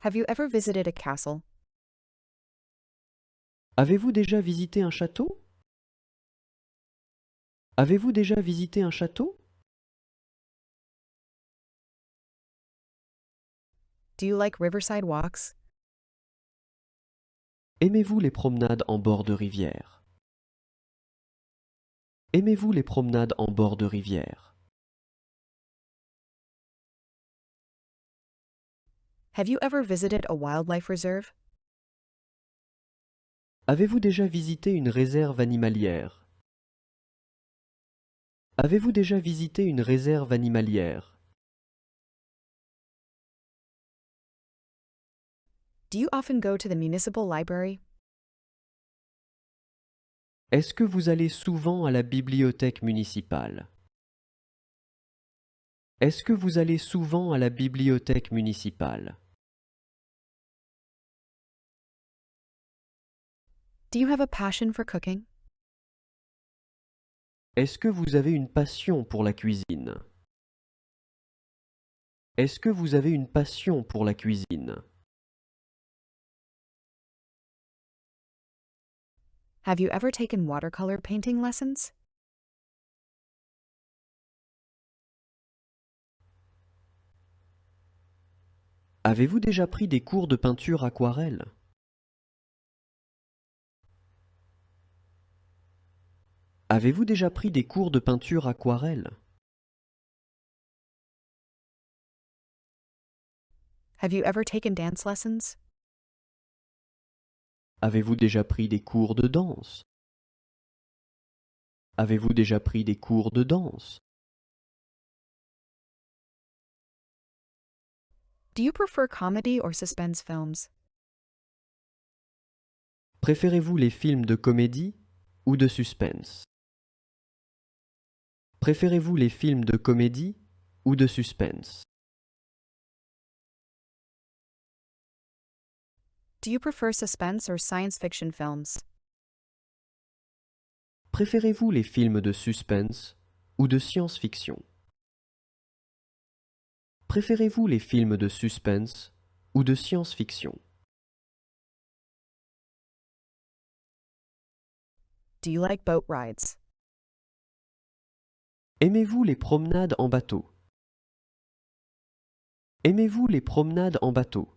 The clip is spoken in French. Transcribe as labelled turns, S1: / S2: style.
S1: Have you ever visited a castle?
S2: Avez-vous déjà visité un château? Avez-vous déjà visité un château?
S1: Do you like riverside walks?
S2: Aimez-vous les promenades en bord de rivière? Aimez-vous les promenades en bord de rivière?
S1: Have you ever visited a wildlife reserve?
S2: Avez-vous déjà visité une réserve animalière? Avez-vous déjà visité une réserve animalière?
S1: Do you often go to the municipal library?
S2: Est-ce que vous allez souvent à la bibliothèque municipale? Est-ce que vous allez souvent à la bibliothèque municipale?
S1: Do you have a passion for cooking?
S2: Est-ce que vous avez une passion pour la cuisine? Est-ce que vous avez une passion pour la cuisine?
S1: Have you ever taken watercolor painting lessons?
S2: Avez-vous déjà pris des cours de peinture aquarelle? Avez-vous déjà pris des cours de peinture aquarelle?
S1: Have you ever taken dance lessons?
S2: Avez-vous déjà pris des cours de danse? Avez-vous déjà pris des cours de danse?
S1: Do you prefer comedy or suspense films?
S2: Préférez-vous les films de comédie ou de suspense? Préférez-vous les films de comédie ou de suspense?
S1: Do you prefer suspense or science fiction films?
S2: Préférez-vous les films de suspense ou de science-fiction? Préférez-vous les films de suspense ou de science-fiction?
S1: Do you like boat rides?
S2: Aimez-vous les promenades en bateau? Aimez-vous les promenades en bateau?